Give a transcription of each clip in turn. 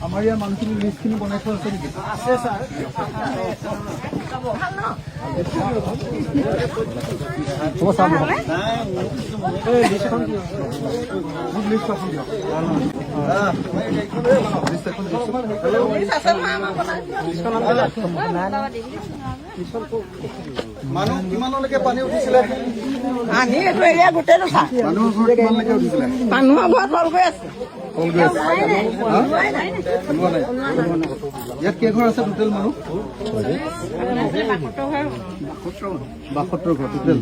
আমাৰ ইয়াৰ মানুহখিনি লিষ্টখিনি বনাই থোৱা আছে নেকি? আছে ছাৰ। মানুহ কিমানলৈকে পানী উঠিছিলে? পানী এইটো এৰিয়া গোটেইটো চা। মানুহৰ ঘৰত কিমানলৈকে উঠিছিলে? মানুহৰ ঘৰত তল গৈ আছে। ইয়াত কেইঘৰ আছে টোটেল মানুহ? 72 ঘৰ টোটেল।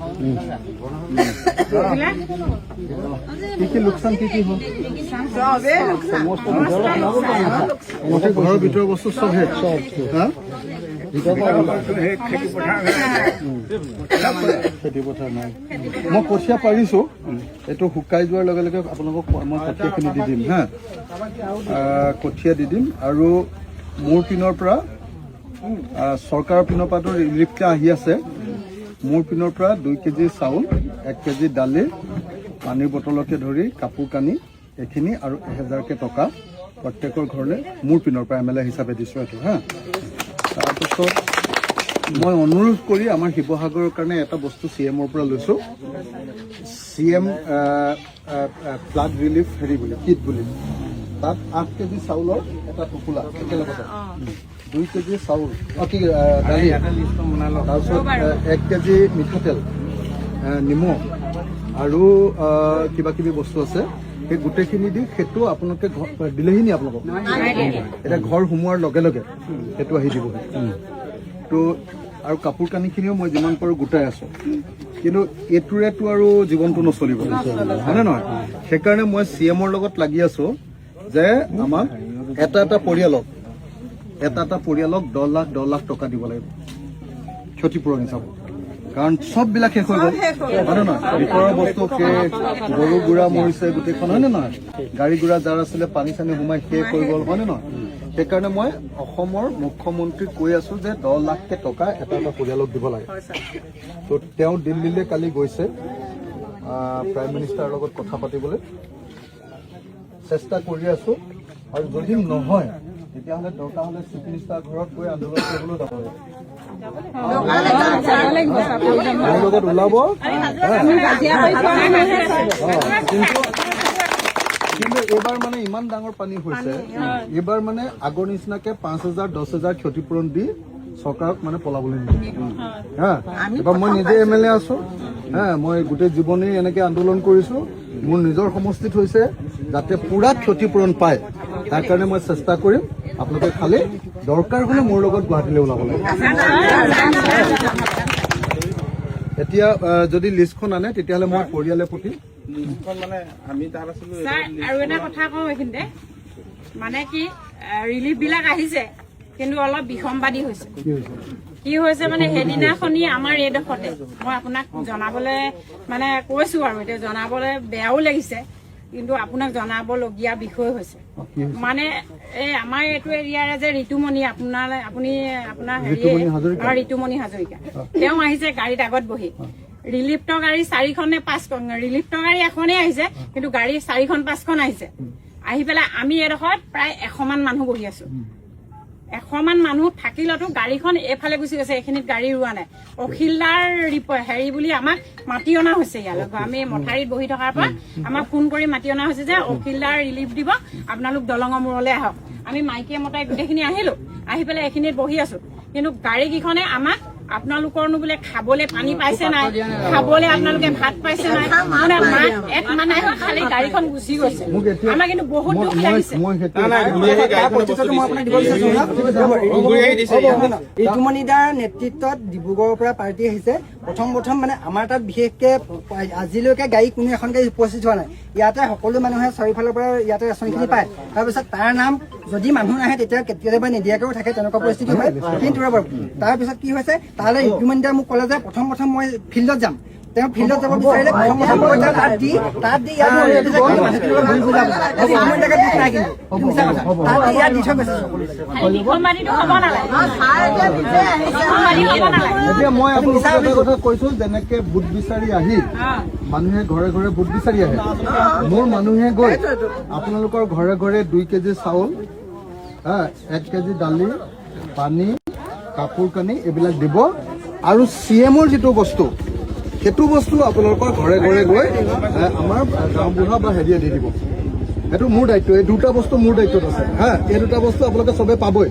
কি লোকচান কি হ'ল? ঘৰৰ ভিতৰৰ বস্তু চব শেষ। খেতি পথাৰ নাই। মই কঠীয়া পাৰিছো, এইটো শুকাই যোৱাৰ লগে লগে আপোনালোকক মই কঠীয়াখিনি দি দিম হা। কঠীয়া দি দিম আৰু মোৰ পিনৰ পৰা চৰকাৰৰ পিনৰ পৰাতো ৰিলিফটা আহি আছে। মোৰ পিনৰ পৰা 2 কেজি চাউল, 1 কেজি দালি, পানীৰ বটলকে ধৰি কাপোৰ কানি এইখিনি আৰু 1000কে টকা প্ৰত্যেকৰ ঘৰলৈ মোৰ পিনৰ পৰা MLA হিচাপে দিছোঁ এইটো হা। তাৰপিছত মই অনুৰোধ কৰি আমাৰ শিৱসাগৰৰ কাৰণে এটা বস্তু CMৰ পৰা লৈছোঁ। CM ফ্লাড ৰিলিফ হেৰি বুলি কিট বুলি, তাত 8 কেজি চাউলৰ এটা টোপোলা একেলগতে, 2 কেজি চাউল দালি, তাৰপিছত 1 কেজি মিঠাতেল, নিমখ আৰু কিবা কিবি বস্তু আছে। সেই গোটেইখিনি দি সেইটো আপোনালোকে দিলেহি নি আপোনালোকক? এতিয়া ঘৰ সোমোৱাৰ লগে লগে সেইটো আহি দিবহি। তো আৰু কাপোৰ কানিখিনিও মই যিমান পাৰোঁ গোটাই আছোঁ, কিন্তু এইটোৰেতো আৰু জীৱনটো নচলিব হয়নে নহয়? সেইকাৰণে মই CMৰ লগত লাগি আছোঁ যে আমাক এটা পৰিয়ালক 10 লাখ টকা দিব লাগিব ক্ষতিপূৰণ হিচাপত। কাৰণ চববিলাক শেষ হৈ গ'ল হয়নে নহয়? ভিতৰৰ বস্তু শেষ, গৰু গুড়া মৰিছে গোটেইখন হয়নে নহয়? গাড়ী গুড়া যাৰ আছিলে পানী চানী সোমাই শেষ হৈ গ'ল হয়নে নহয়? সেইকাৰণে মই অসমৰ মুখ্যমন্ত্ৰীক কৈ আছো যে 10 লাখকে টকা এটা পৰিয়ালক দিব লাগে। তো তেওঁ দিল্লীলৈ কালি গৈছে প্ৰাইম মিনিষ্টাৰৰ লগত কথা পাতিবলৈ, চেষ্টা কৰি আছো। আৰু যদি নহয় তেতিয়াহ'লে দৰকাৰ হ'লে চিফ মিনিষ্টাৰ ঘৰত গৈ আন্দোলন কৰিবলৈ যাব লাগিব। মোৰ লগত ওলাব। কিন্তু এইবাৰ মানে ইমান ডাঙৰ পানী হৈছে, এইবাৰ মানে আগৰ নিচিনাকে 5000 10,000 ক্ষতিপূৰণ দি চৰকাৰক মানে পলাবলৈ নিদিয়ে হা। এবাৰ মই নিজে MLA আছো হা, মই গোটেই জীৱনেই এনেকে আন্দোলন কৰিছো। মোৰ নিজৰ সমষ্টিত হৈছে যাতে পুৰা ক্ষতিপূৰণ পায়, তাৰ কাৰণে মই চেষ্টা কৰিম। আপোনালোকে খালি দৰকাৰ হ'লে মোৰ লগত গুৱাহাটীলৈ ওলাব লাগে। এতিয়া যদি লিষ্টখন আনে তেতিয়াহ'লে মই পৰিয়ালে পঠিয়াম। আৰু এটা কথা কওঁ এইখিনিতে, মানে কি ৰিলিফ বিলাক আহিছে কিন্তু অলপ বিসম্বাদী হৈছে। কি হৈছে মানে সেইদিনাখনি আমাৰ এইডোখৰতে মই আপোনাক জনাবলৈ মানে কৈছো, আৰু এতিয়া জনাবলৈ বেয়াও লাগিছে, কিন্তু আপোনাক জনাবলগীয়া বিষয় হৈছে। মানে এই আমাৰ এইটো এৰিয়াৰে যে ঋতুমণি আপুনি আপোনাৰ ঋতুমণি হাজৰিকা, তেওঁ আহিছে গাড়ীত আগত বহি। ৰিলিফৰ গাড়ী 4খন নে 5খন, ৰিলিফৰ গাড়ী এখনেই আহিছে কিন্তু গাড়ী 4খন 5খন আহিছে। আহি পেলাই আমি এডোখৰত প্ৰায় 100 মান মানুহ বহি আছো। 100 মান মানুহ থাকিলতো গাড়ীখন এইফালে গুচি গৈছে, এইখিনিত গাড়ী ৰোৱা নাই। অখিলদাৰ হেৰি বুলি আমাক মাতি অনা হৈছে ইয়ালৈ। আমি মথাৰিত বহি থকাৰ পৰা আমাক ফোন কৰি মাতি অনা হৈছে যে অখিলদাৰ ৰিলিফ দিব, আপোনালোক দলঙৰ মূৰলৈ আহক। আমি মাইকীয়ে মতাই গোটেইখিনি আহিলো, আহি পেলাই এইখিনিত বহি আছো। কিন্তু গাড়ী কেইখনে আমাক আপোনালোকৰনো বোলে খাবলৈ পানী পাইছে নাই, খাবলৈ আপোনালোকে ভাত পাইছে নাই, মানে খালি গাড়ীখন গুচি গৈছে। আমাৰ কিন্তু বহুত দুখ লাগিছে। ঋতুমণিদাৰ নেতৃত্বত ডিব্ৰুগড়ৰ পৰা পাৰ্টি আহিছে। প্ৰথম মানে আমাৰ তাত বিশেষকে আজিলৈকে গাড়ী কোনো এখন গাড়ী উপস্থিত হোৱা নাই। ইয়াতে সকলো মানুহে চাৰিওফালৰ পৰা ইয়াতে ৰেচনখিনি পায়। তাৰপিছত তাৰ নাম যদি মানুহ নাহে তেতিয়া কেতিয়াবা নিদিয়াকেও থাকে, তেনেকুৱা পৰিস্থিতি হয়। কিন্তু তাৰপিছত কি হৈছে, তাহলে ঋতুমণিদাই মোক ক'লে যে প্ৰথম মই ফিল্ডত যাম। তেওঁ ফিল্ডত যাব বিচাৰিলে প্ৰথম তাত দি ইয়াত ইয়াত দি থৈ গৈছে বিসম্বাদীটো হ'ব নালাগে বিসম্বাদী হ'ব নালাগে এতিয়া মই আপোনাক এটা কথা কৈছো, যেনেকে ভোট বিচাৰি আহি মানুহে ঘৰে ঘৰে ভোট বিচাৰি আহে, মোৰ মানুহে গৈ আপোনালোকৰ ঘৰে ঘৰে 2 কেজি চাউল, 1 কেজি দালি, পানী, কাপোৰ কানি এইবিলাক দিব। আৰু CMৰ যিটো বস্তু, সেইটো বস্তু আপোনালোকৰ ঘৰে ঘৰে গৈ আমাৰ গাঁওবুঢ়া বা হেৰিয়ে দি দিব। সেইটো মোৰ দায়িত্ব, এই 2টা বস্তু মোৰ দায়িত্বত আছে। এই 2টা বস্তু আপোনালোকে চবে পাবই।